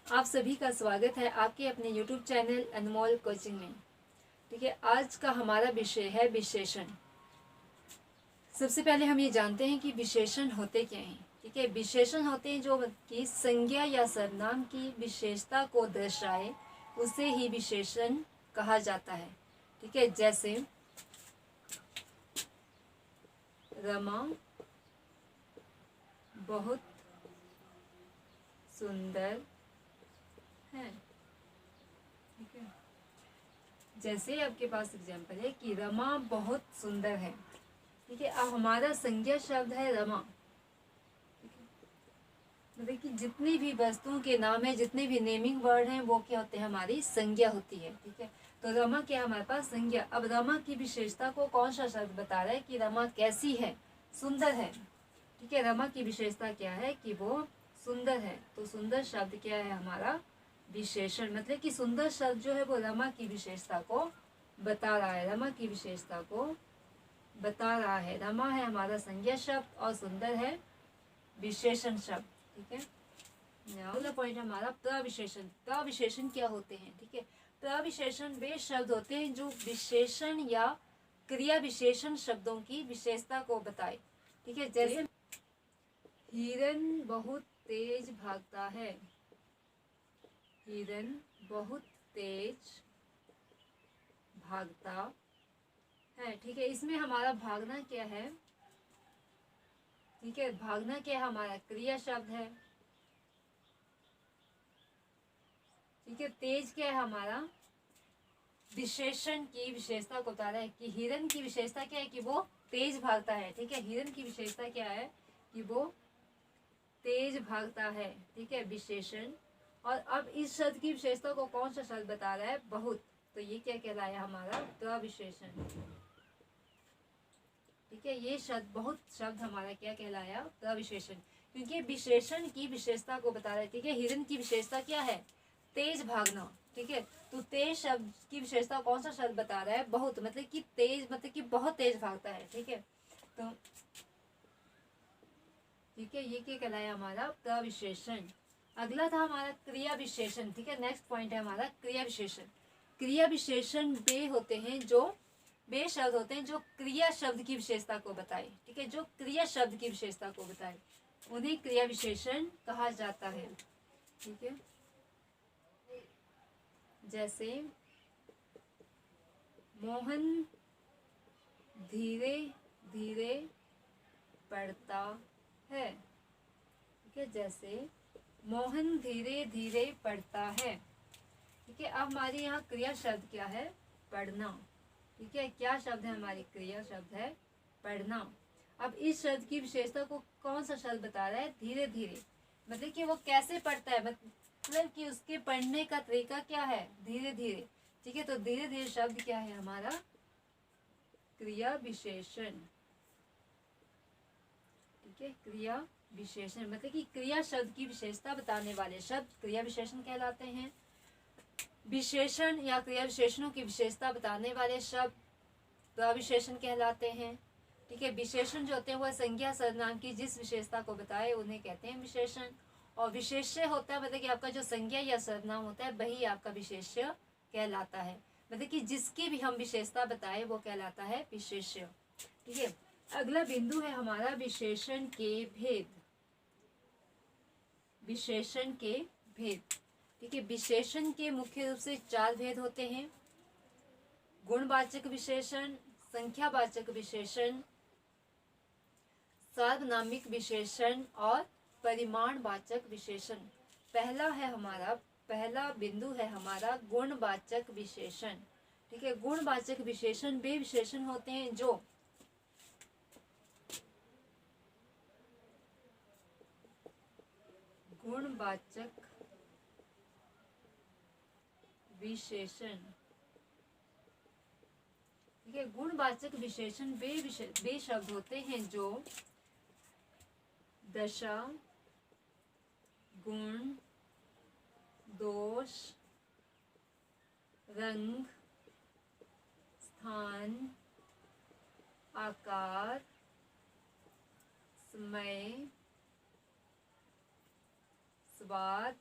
आप सभी का स्वागत है आपके अपने YouTube चैनल अनमोल कोचिंग में। ठीक है, आज का हमारा विषय है विशेषण। सबसे पहले हम ये जानते हैं कि विशेषण होते क्या हैं। ठीक है, विशेषण होते हैं जो कि संज्ञा या सर्वनाम की विशेषता को दर्शाए, उसे ही विशेषण कहा जाता है। ठीक है, जैसे रमा बहुत सुंदर है। ठीक है, जैसे आपके पास एग्जाम्पल है कि रमा बहुत सुंदर है। ठीक है, अब हमारा संज्ञा शब्द है रमा। मतलब कि जितनी भी वस्तुओं के नाम है, जितने भी नेमिंग वर्ड हैं, वो क्या होते हैं, हमारी संज्ञा होती है। ठीक है, तो रमा क्या है हमारे पास संज्ञा। अब रमा की विशेषता को कौन सा शब्द बता रहा है कि रमा कैसी है, सुंदर है। ठीक है, रमा की विशेषता क्या है कि वो सुंदर है। तो सुंदर शब्द क्या है हमारा विशेषण। मतलब कि सुंदर शब्द जो है वो रमा की विशेषता को बता रहा है, रमा की विशेषता को बता रहा है। रमा है हमारा संज्ञा शब्द और सुंदर है विशेषण शब्द। ठीक है, अगला पॉइंट हमारा प्रविशेषण। प्रविशेषण क्या होते हैं। ठीक है, प्रविशेषण वे शब्द होते हैं जो विशेषण या क्रिया विशेषण शब्दों की विशेषता को बताए। ठीक है, जैसे हिरन बहुत तेज भागता है। हिरन बहुत तेज भागता है। ठीक है, इसमें हमारा भागना क्या है। ठीक है, भागना क्या है हमारा क्रिया शब्द है। ठीक है, तेज क्या है हमारा विशेषण की विशेषता को बता रहा है कि हिरन की विशेषता क्या है कि वो तेज भागता है। ठीक है, हिरन की विशेषता क्या है कि वो तेज भागता है। ठीक है, विशेषण। और अब इस शब्द की विशेषता को कौन सा शब्द बता रहा है, बहुत। तो ये क्या कहलाया हमारा प्रविशेषण। ठीक है, ये शब्द बहुत शब्द हमारा क्या कहलाया प्रविशेषण, क्योंकि विशेषण की विशेषता को बता रहा है। ठीक है, हिरन की विशेषता क्या है तेज भागना। ठीक है, तो तेज शब्द की विशेषता कौन सा शब्द बता रहा है बहुत, मतलब कि तेज, मतलब कि बहुत तेज भागता है। ठीक है, तो ठीक है, ये क्या कहलाया हमारा प्रविशेषण। अगला था हमारा क्रिया विशेषण। ठीक है, नेक्स्ट पॉइंट है हमारा क्रिया विशेषण। क्रिया विशेषण वे होते हैं जो वे शब्द होते हैं जो क्रिया शब्द की विशेषता को बताए। ठीक है, जो क्रिया शब्द की विशेषता को बताए उन्हें क्रिया विशेषण कहा जाता है। ठीक है, जैसे मोहन धीरे धीरे पढ़ता है। ठीक है, जैसे मोहन धीरे धीरे पढ़ता है। ठीक है, अब हमारे यहाँ क्रिया शब्द क्या है, पढ़ना। ठीक है, क्या शब्द है हमारी क्रिया शब्द है पढ़ना। अब इस शब्द की विशेषता को कौन सा शब्द बता रहा है, धीरे धीरे। मतलब कि वो कैसे पढ़ता है, मतलब कि उसके पढ़ने का तरीका क्या है, धीरे धीरे। ठीक है, तो धीरे धीरे शब्द क्या है हमारा क्रिया विशेषण। ठीक है, क्रिया विशेषण मतलब कि क्रिया शब्द की विशेषता बताने वाले शब्द क्रिया विशेषण कहलाते हैं। विशेषण या क्रिया विशेषणों की विशेषता बताने वाले शब्द प्रविशेषण कहलाते हैं। ठीक है, विशेषण जो होते हैं वह संज्ञा सर्वनाम की जिस विशेषता को बताए उन्हें कहते हैं विशेषण। और विशेष्य होता है मतलब कि आपका जो संज्ञा या सर्वनाम होता है वही आपका विशेष्य कहलाता है। मतलब कि जिसकी भी हम विशेषता बताए वो कहलाता है विशेष्य। ठीक है, अगला बिंदु है हमारा विशेषण के भेद। विशेषण के भेद। ठीक है, विशेषण के मुख्य रूप से 4 भेद होते हैं। गुणवाचक विशेषण, संख्यावाचक विशेषण, सार्वनामिक विशेषण और परिमाणवाचक विशेषण। पहला बिंदु है हमारा गुणवाचक विशेषण। ठीक है, गुणवाचक विशेषण वे विशेषण होते हैं जो गुणवाचक विशेषण। ठीक है, गुणवाचक विशेषण वे शब्द होते हैं जो दशा, गुण, दोष, रंग, स्थान, आकार, समय, स्वाद,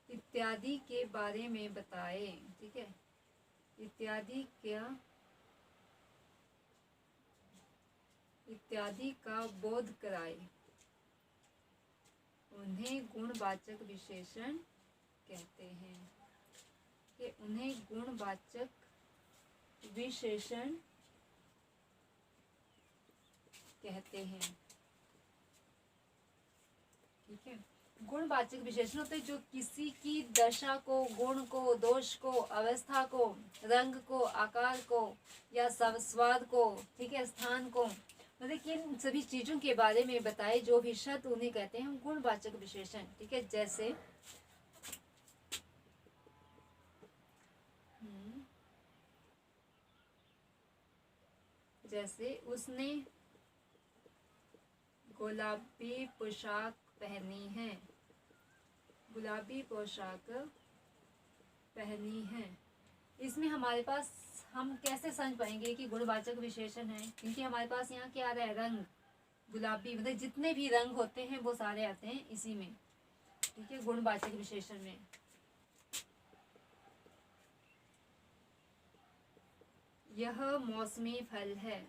इत्यादि के बारे में बताए, ठीक है, इत्यादि क्या, इत्यादि का बोध कराए, उन्हें गुणवाचक विशेषण कहते हैं, कि उन्हें गुणवाचक विशेषण कहते हैं, ठीक है। गुणवाचक विशेषण होते हैं जो किसी की दशा को, गुण को, दोष को, अवस्था को, रंग को, आकार को या स्वाद को, ठीक है, स्थान को, मतलब कि इन सभी चीजों के बारे में बताए जो भी शब्द, उन्हें कहते हैं हम गुणवाचक विशेषण, ठीक है। जैसे उसने गुलाबी पोशाक पहनी है, गुलाबी पोशाक पहनी है, इसमें हमारे पास हम कैसे समझ पाएंगे कि गुणवाचक विशेषण है, क्योंकि हमारे पास यहाँ क्या आ रहा है, रंग, गुलाबी, मतलब जितने भी रंग होते हैं वो सारे आते हैं इसी में, ठीक है, गुणवाचक विशेषण में। यह मौसमी फल है,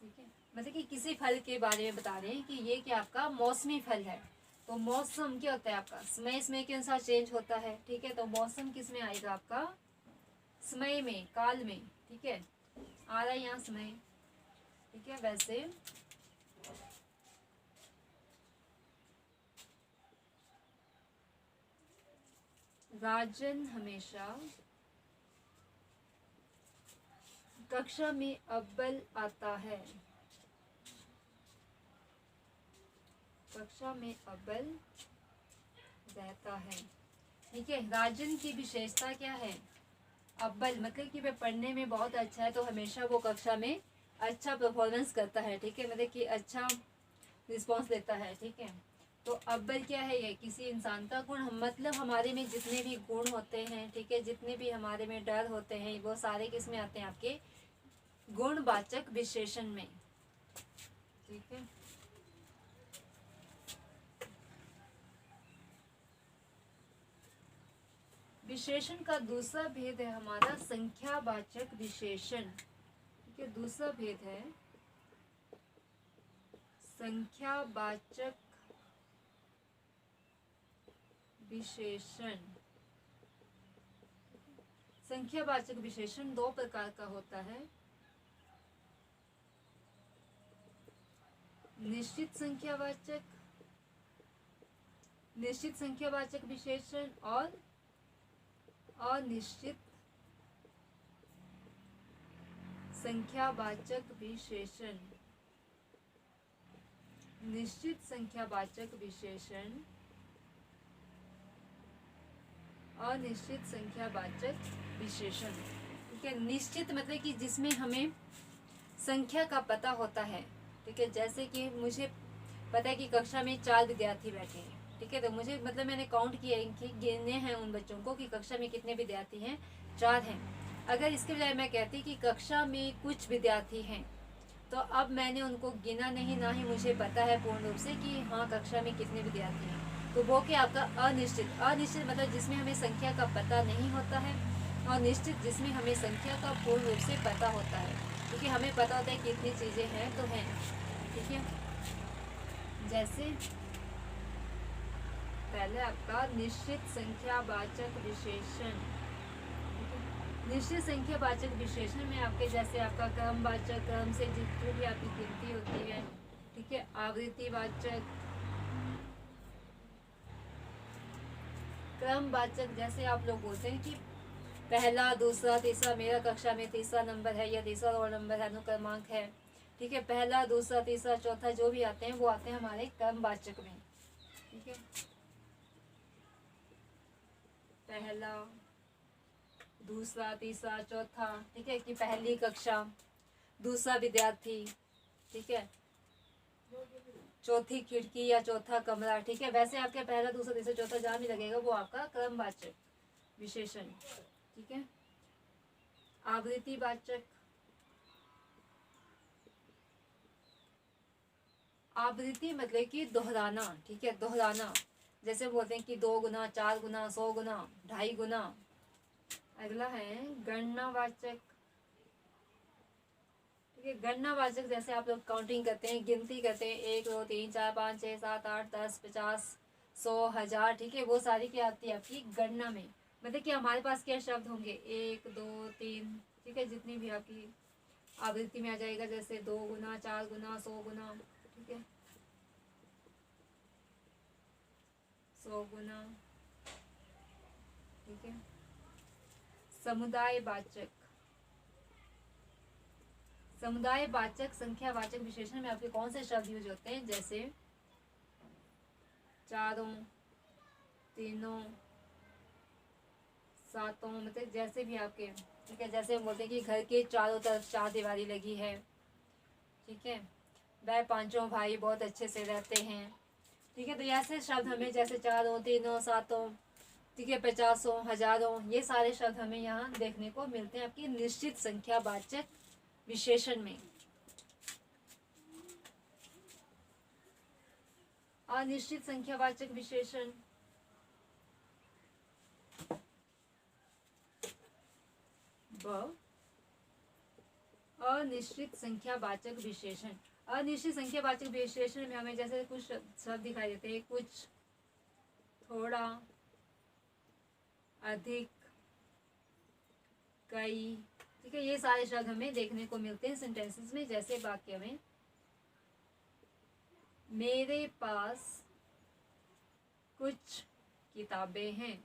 ठीक है, मतलब कि किसी फल के बारे में बता रहे हैं कि ये क्या आपका मौसमी फल है। तो मौसम क्या होता है आपका, समय के अनुसार चेंज होता है, ठीक है। तो मौसम किस में आएगा आपका, समय में, काल में, ठीक है, आ रहा है यहाँ समय, ठीक है। वैसे राजन हमेशा कक्षा में अव्वल आता है, कक्षा में अव्वल रहता है, ठीक है। राजन की विशेषता क्या है, अव्वल, मतलब कि वह पढ़ने में बहुत अच्छा है तो हमेशा वो कक्षा में अच्छा परफॉर्मेंस करता है, ठीक है, मतलब कि अच्छा रिस्पॉन्स देता है, ठीक है। तो अव्वल क्या है, ये किसी इंसान का गुण, मतलब हमारे में जितने भी गुण होते हैं, ठीक है, जितने भी हमारे में डर होते हैं वो सारे किस में आते हैं, आपके गुणवाचक विशेषण में, ठीक है। विशेषण का दूसरा भेद है हमारा संख्यावाचक विशेषण, ठीक है, दूसरा भेद है संख्यावाचक विशेषण। संख्यावाचक विशेषण दो प्रकार का होता है, निश्चित संख्यावाचक विशेषण और अनिश्चित संख्यावाचक विशेषण। निश्चित संख्यावाचक विशेषण, अनिश्चित संख्यावाचक विशेषण, ठीक है। निश्चित मतलब कि जिसमें हमें संख्या का पता होता है, ठीक है, जैसे कि मुझे पता है कि कक्षा में 4 विद्यार्थी बैठे हैं, ठीक है, तो मुझे मतलब मैंने काउंट किया कि गिने हैं उन बच्चों को कि कक्षा में कितने विद्यार्थी हैं, 4 हैं। अगर इसके बजाय मैं कहती कि कक्षा में कुछ विद्यार्थी हैं, तो अब मैंने उनको गिना नहीं, ना ही मुझे पता है पूर्ण रूप से कि हाँ कक्षा में कितने विद्यार्थी हैं, तो वो क्या आपका अनिश्चित। अनिश्चित मतलब जिसमें हमें संख्या का पता नहीं होता है, और निश्चित जिसमें हमें संख्या का पूर्ण रूप से पता होता है, क्योंकि हमें पता होता है कितनी चीज़ें हैं तो हैं, ठीक है। जैसे पहले आपका निश्चित संख्यावाचक विशेषण, निश्चित संख्यावाचक विशेषण में आपके जैसे आपका क्रमवाचक, क्रम से जितनी भी आपकी गिनती होती है, ठीक है, आवृत्तिवाचक, क्रमवाचक, जैसे आप लोग बोलते हैं कि पहला, दूसरा, तीसरा, मेरा कक्षा में तीसरा नंबर है या तीसरा रोल नंबर है, अनुक्रमांक है, ठीक है, पहला, दूसरा, तीसरा, चौथा जो भी आते हैं वो आते हैं हमारे क्रमवाचक में, ठीक है। पहला, दूसरा, तीसरा, चौथा, ठीक है, कि पहली कक्षा, दूसरा विद्यार्थी, ठीक है, चौथी खिड़की या चौथा कमरा, ठीक है। वैसे आपके पहला, दूसरा, तीसरा, चौथा जहाँ भी लगेगा वो आपका क्रमवाचक विशेषण, ठीक है। आवृत्तिवाचक, आवृत्ति मतलब कि दोहराना, ठीक है, दोहराना। जैसे बोलते हैं कि 2 गुना, 4 गुना, 100 गुना, 2.5 गुना। अगला है गणनावाचक, ठीक है। गणनावाचक जैसे आप लोग काउंटिंग करते हैं, गिनती करते हैं, 1 2 3 4 5 6 7 8 10 50 100 1000, ठीक है, वो सारी क्या आती है आपकी गणना में। मतलब कि हमारे पास क्या शब्द होंगे, 1 2 3, ठीक है, जितनी भी आपकी आवृत्ति में आ जाएगा, जैसे 2 गुना, 4 गुना, 100 गुना, ठीक है, 100 गुना, ठीक है। समुदायवाचक, समुदायवाचक संख्यावाचक विशेषण में आपके कौन से शब्द यूज होते हैं, जैसे चारों, तीनों, सातों, मतलब जैसे भी आपके, ठीक है। जैसे हम बोलते हैं कि घर के चारों तरफ 4 दीवारी लगी है, ठीक है, वह 5 भाई बहुत अच्छे से रहते हैं, ठीक है। तो ऐसे शब्द हमें जैसे चारों, तीनों, सातों, ठीक है, 50 हजारों, ये सारे शब्द हमें यहाँ देखने को मिलते हैं आपकी निश्चित संख्यावाचक विशेषण में। अनिश्चित संख्यावाचक विशेषण, अनिश्चित संख्यावाचक विशेषण। अनिश्चित संख्यावाचक विशेषण में हमें जैसे कुछ शब्द दिखाई देते हैं, कुछ, थोड़ा, अधिक, कई, ठीक है, ये सारे शब्द हमें देखने को मिलते हैं सेंटेंसेस में। जैसे वाक्य में, मेरे पास कुछ किताबें हैं।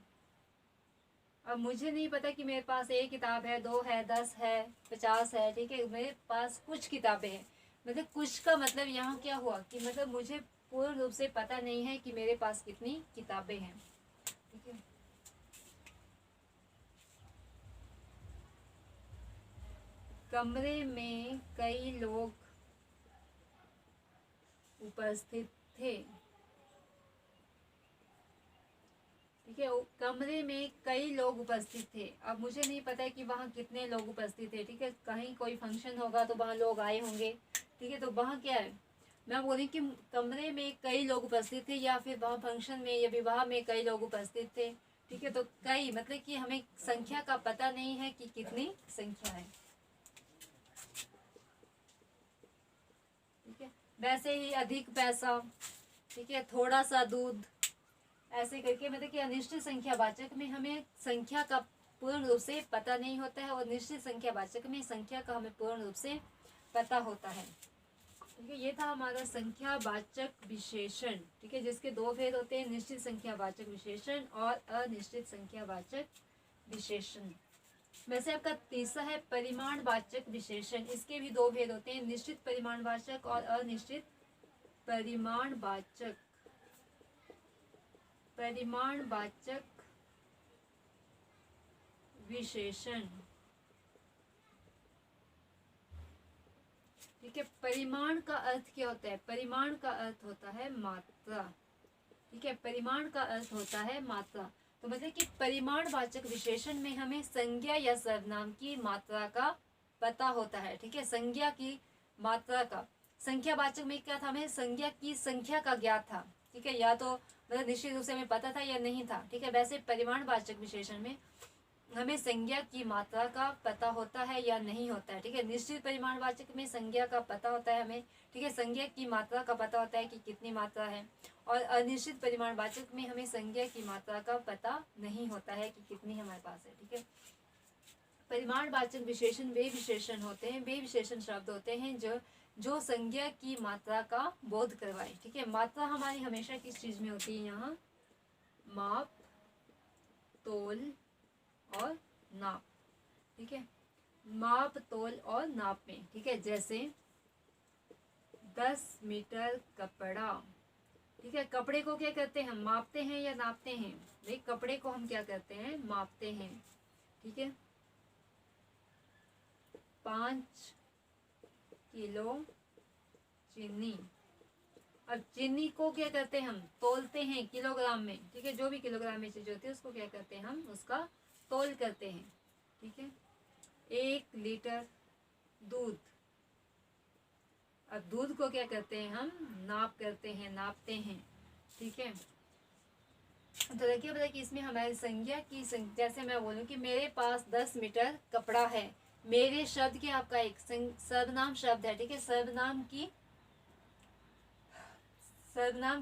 अब मुझे नहीं पता कि मेरे पास 1 किताब है, 2 है, 10 है, 50 है, ठीक है, मेरे पास कुछ किताबें हैं। मतलब कुछ का मतलब यहाँ क्या हुआ कि मतलब मुझे पूर्ण रूप से पता नहीं है कि मेरे पास कितनी किताबें हैं, ठीक है। कमरे में कई लोग उपस्थित थे, ठीक है, कमरे में कई लोग उपस्थित थे। अब मुझे नहीं पता कि वहाँ कितने लोग उपस्थित थे, ठीक है, कहीं कोई फंक्शन होगा तो वहाँ लोग आए होंगे, ठीक है, तो वहाँ क्या है, मैं बोली कि कमरे में कई लोग उपस्थित थे, या फिर वहाँ फंक्शन में या विवाह में कई लोग उपस्थित थे, ठीक है। तो कई मतलब कि हमें संख्या का पता नहीं है कि कितनी संख्या है, ठीक है। वैसे ही अधिक पैसा, ठीक है, थोड़ा सा दूध, ऐसे करके मतलब कि अनिश्चित संख्यावाचक में हमें संख्या का पूर्ण रूप से पता नहीं होता है, और निश्चित संख्यावाचक में संख्या का हमें पूर्ण रूप से पता होता है, ठीक है। ये था हमारा संख्यावाचक विशेषण, ठीक है, जिसके 2 भेद होते हैं, निश्चित संख्यावाचक विशेषण और अनिश्चित संख्यावाचक विशेषण। वैसे आपका तीसरा है परिमाणवाचक विशेषण। इसके भी 2 भेद होते हैं, निश्चित परिमाणवाचक और अनिश्चित परिमाणवाचक विशेषण, ठीक है। परिमाण का अर्थ क्या होता है, परिमाण का अर्थ होता है मात्रा, ठीक है, परिमाण का अर्थ होता है मात्रा। तो मतलब कि परिमाणवाचक विशेषण में हमें संज्ञा या सर्वनाम की मात्रा का पता होता है, ठीक है, संज्ञा की मात्रा का। संख्यावाचक में क्या था, हमें संज्ञा की संख्या का ज्ञात था, ठीक है, या तो मतलब निश्चित रूप से हमें पता था या नहीं था, ठीक है। वैसे परिमाणवाचक विशेषण में हमें संज्ञा की मात्रा का पता होता है या नहीं होता है, ठीक है। निश्चित परिमाणवाचक में संज्ञा का पता होता है हमें, ठीक है, संज्ञा की मात्रा का पता होता है कि कितनी मात्रा है, और अनिश्चित परिमाणवाचक में हमें संज्ञा की मात्रा का पता नहीं होता है कि कितनी हमारे पास है, ठीक है। परिमाणवाचक विशेषण वे विशेषण होते हैं, वे विशेषण शब्द होते हैं जो संज्ञा की मात्रा का बोध करवाए, ठीक है। मात्रा हमारी हमेशा किस चीज में होती है, यहाँ माप, तोल और नाप, ठीक है, माप, तोल और नाप में, ठीक है। जैसे 10 मीटर कपड़ा, ठीक है, कपड़े को क्या करते हैं, हम मापते हैं या नापते हैं, भाई कपड़े को हम क्या करते हैं, मापते हैं, ठीक है। 5 किलो चीनी, अब चीनी को क्या करते हैं, हम तोलते हैं किलोग्राम में, ठीक है, जो भी किलोग्राम में चीज होती है उसको क्या करते हैं, हम उसका तोल करते हैं, ठीक है। 1 लीटर दूध, अब दूध को क्या करते हैं हम, नाप करते हैं, नापते हैं, ठीक है। तो देखिए बताइए कि इसमें हमारी संज्ञा की जैसे मैं बोलूँ कि मेरे पास 10 मीटर कपड़ा है, मेरे शब्द के आपका एक सर्वनाम शब्द है, ठीक है। सर्वनाम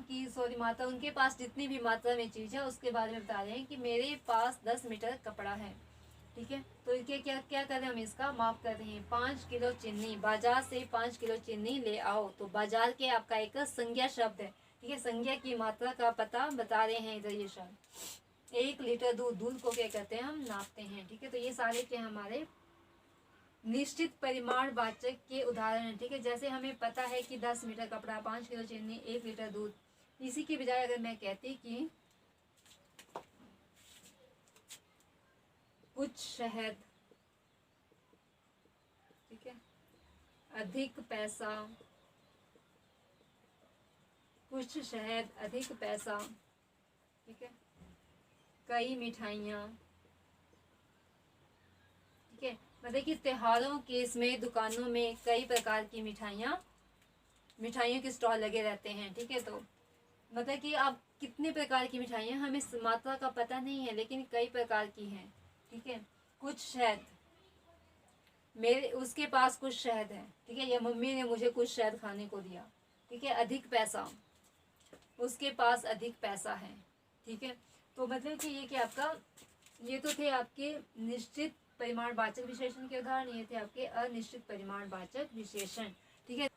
की सॉरी मात्रा, उनके पास जितनी भी मात्रा में चीज़ है उसके बारे में बता रहे हैं कि मेरे पास 10 मीटर कपड़ा है, ठीक है। तो इसके क्या क्या कर रहे हैं हम, इसका माप कर रहे हैं। 5 किलो चीनी, बाजार से 5 किलो चीनी ले आओ। तो बाजार के आपका एक संज्ञा शब्द है, ठीक है। संज्ञा की मात्रा का पता बता रहे हैं इधर ये शब्द। 1 लीटर दूध, दूध को क्या कहते हैं हम, नापते हैं, ठीक है। तो ये सारे क्या हमारे निश्चित परिमाण वाचक के उदाहरण हैं, ठीक है। जैसे हमें पता है कि 10 मीटर कपड़ा, 5 किलो चीनी, 1 लीटर दूध, इसी की बजाय अगर मैं कहती कि कुछ शहद, ठीक है, अधिक पैसा, कुछ शहद अधिक पैसा, ठीक है, कई मिठाइयाँ, ठीक है। मतलब कि त्योहारों के इसमें दुकानों में कई प्रकार की मिठाइयों के स्टॉल लगे रहते हैं, ठीक है। तो मतलब कि आप कितने प्रकार की मिठाइयाँ, हमें मात्रा का पता नहीं है लेकिन कई प्रकार की हैं, ठीक है। कुछ शहद, मेरे उसके पास कुछ शहद है, ठीक है, या मम्मी ने मुझे कुछ शहद खाने को दिया, ठीक है। अधिक पैसा, उसके पास अधिक पैसा है, ठीक है। तो मतलब कि ये क्या आपका, ये तो थे आपके निश्चित परिमाणवाचक विशेषण के उदाहरण, ये थे आपके अनिश्चित परिमाणवाचक विशेषण, ठीक है।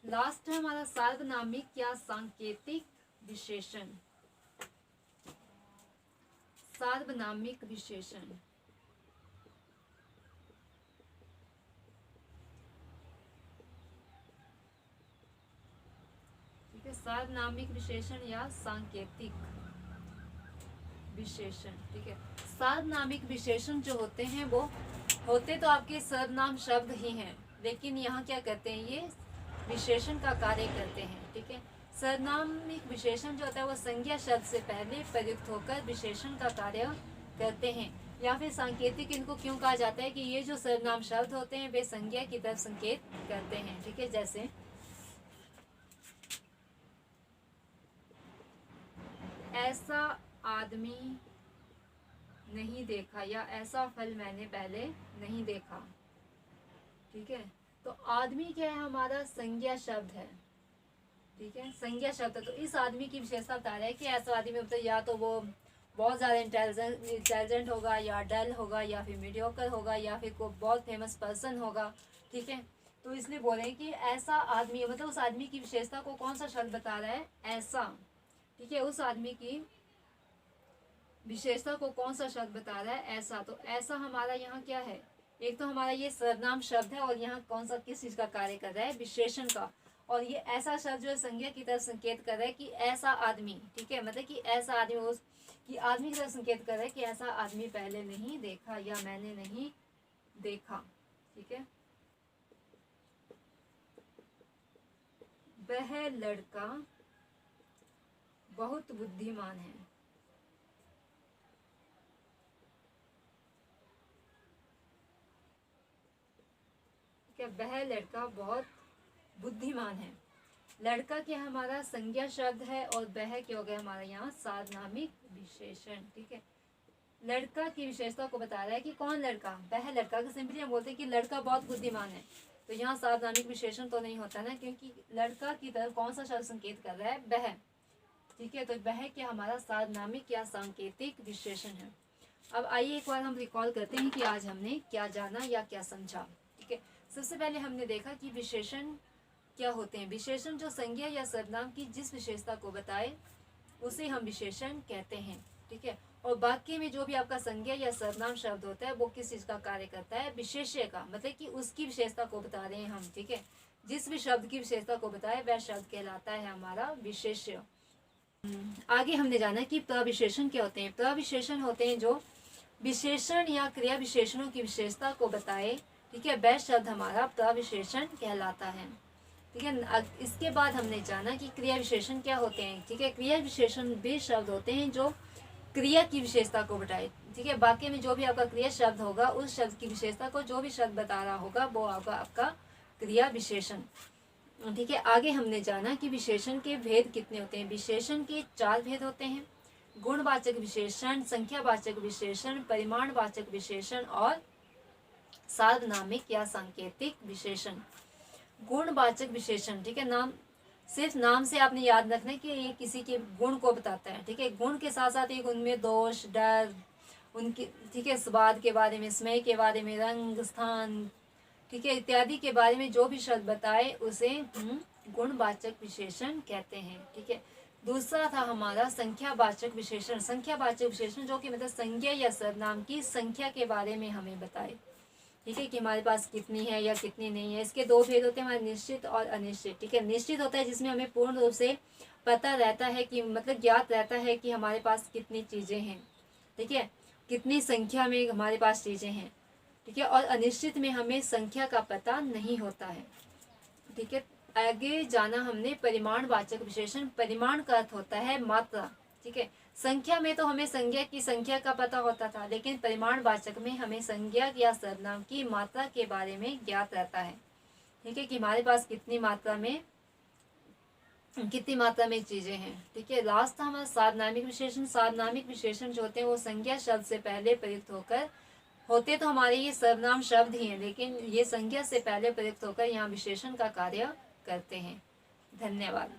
लास्ट है हमारा सार्वनामिक या सांकेतिक विशेषण। सार्वनामिक विशेषण, ठीक है। सार्वनामिक विशेषण या सांकेतिक विशेषण, ठीक है। सार्वनामिक विशेषण जो होते हैं वो होते तो आपके सर्वनाम शब्द ही हैं, लेकिन यहाँ क्या करते हैं, ये विशेषण का कार्य करते हैं, ठीक है। सर्वनामिक विशेषण जो होता है वो संज्ञा शब्द से पहले प्रयुक्त होकर विशेषण का कार्य करते हैं। या फिर सांकेतिक इनको क्यों कहा जाता है कि ये जो सर्वनाम शब्द होते हैं वे संज्ञा की तरफ संकेत करते हैं, ठीक है। जैसे ऐसा आदमी नहीं देखा, या ऐसा फल मैंने पहले नहीं देखा, ठीक है। तो आदमी क्या है, हमारा संज्ञा शब्द है, ठीक है, संज्ञा शब्द है। तो इस आदमी की विशेषता बता रहा है कि ऐसा आदमी मतलब या तो वो बहुत ज़्यादा इंटेलिजेंट होगा, या डल होगा, या फिर मीडियोकर होगा, या फिर कोई बहुत फेमस पर्सन होगा, ठीक है। तो इसलिए बोले हैं कि ऐसा आदमी, मतलब उस आदमी की विशेषता को कौन सा शब्द बता रहा है, ऐसा, ठीक है। उस आदमी की विशेषता को कौन सा शब्द बता रहा है, ऐसा। तो ऐसा हमारा यहाँ क्या है, एक तो हमारा ये सर्वनाम शब्द है, और यहाँ कौन सा किस चीज़ का कार्य कर रहा है, विशेषण का। और ये ऐसा शब्द जो है संज्ञा की तरफ संकेत कर रहा है कि ऐसा आदमी, ठीक है, मतलब कि ऐसा आदमी, उस कि आदमी की तरफ संकेत कर रहा है कि ऐसा आदमी पहले नहीं देखा, या मैंने नहीं देखा, ठीक है। वह लड़का बहुत बुद्धिमान है, वह लड़का बहुत बुद्धिमान है। लड़का क्या हमारा संज्ञा शब्द है, और वह क्या हो गया हमारा यहाँ सार्वनामिक विशेषण, ठीक है। लड़का की विशेषता को बता रहा है कि कौन लड़का, वह लड़का। का सिंपली हम बोलते हैं कि लड़का बहुत बुद्धिमान है, तो यहाँ सार्वनामिक विशेषण तो नहीं होता ना, क्योंकि लड़का की तरफ कौन सा शब्द संकेत कर रहा है, वह, ठीक है। तो वह क्या हमारा सार्वनामिक या सांकेतिक विशेषण है। अब आइए एक बार हम रिकॉल करते हैं कि आज हमने क्या जाना या क्या समझा, ठीक है। सबसे पहले हमने देखा कि विशेषण क्या होते हैं। विशेषण जो संज्ञा या सर्वनाम की जिस विशेषता को बताए उसे हम विशेषण कहते हैं, ठीक है। और वाक्य में जो भी आपका संज्ञा या सर्वनाम शब्द होता है वो किस चीज़ का कार्य करता है, विशेष्य का, मतलब कि उसकी विशेषता को बता रहे हैं हम, ठीक है। जिस भी शब्द की विशेषता को बताए वह शब्द कहलाता है हमारा विशेष्य। आगे हमने जाना कि प्रविशेषण क्या होते हैं। प्रविशेषण होते हैं जो विशेषण या क्रिया विशेषणों की विशेषता को बताए, ठीक है, वह शब्द हमारा प्रविशेषण कहलाता है, ठीक है। इसके बाद हमने जाना कि क्रिया विशेषण क्या होते हैं, ठीक है। क्रिया विशेषण वे शब्द होते हैं जो क्रिया की विशेषता को बताए, ठीक है। वाक्य में जो भी आपका क्रिया शब्द होगा उस शब्द की विशेषता को जो भी शब्द बता रहा होगा वो होगा आपका क्रिया विशेषण। ठीक है। आगे हमने जाना कि विशेषण के भेद कितने होते हैं। विशेषण के 4 भेद होते हैं, गुणवाचक विशेषण, संख्यावाचक विशेषण, परिमाणवाचक विशेषण और सार्वनामिक या सांकेतिक विशेषण। गुणवाचक विशेषण, ठीक है, नाम सिर्फ नाम से आपने याद रखना है कि ये किसी के गुण को बताता है, ठीक है। गुण के साथ साथ एक उनमें दोष, डर, उनकी, ठीक है, स्वाद के बारे में, समय के बारे में, रंग, स्थान, ठीक है, इत्यादि के बारे में जो भी शब्द बताए उसे गुणवाचक विशेषण कहते हैं, ठीक है। दूसरा था हमारा संख्यावाचक विशेषण। संख्यावाचक विशेषण जो कि मतलब संज्ञा या सर्वनाम की संख्या के बारे में हमें बताए, ठीक है, कि हमारे पास कितनी है या कितनी नहीं है। इसके 2 भेद होते हैं हमारे, निश्चित और अनिश्चित, ठीक है। निश्चित होता है जिसमें हमें पूर्ण रूप से पता रहता है कि मतलब ज्ञात रहता है कि हमारे पास कितनी चीज़ें हैं, ठीक है, कितनी संख्या में हमारे पास चीज़ें हैं, ठीक है। और अनिश्चित में हमें संख्या का पता नहीं होता है, ठीक है। आगे जाना हमने परिमाणवाचक विशेषण। परिमाण का अर्थ होता है मात्रा, ठीक है। संख्या में तो हमें संज्ञा की संख्या का पता होता था, लेकिन परिमाणवाचक में हमें संज्ञा या सर्वनाम की मात्रा के बारे में ज्ञात रहता है, ठीक है, कि हमारे पास कितनी मात्रा में चीज़ें हैं, ठीक है। लास्ट था हमारा सार्वनामिक विशेषण। सार्वनामिक विशेषण जो होते हैं वो संज्ञा शब्द से पहले प्रयुक्त होकर, होते तो हमारे ये सर्वनाम शब्द ही हैं, लेकिन ये संज्ञा से पहले प्रयुक्त होकर यहाँ विशेषण का कार्य करते हैं। धन्यवाद।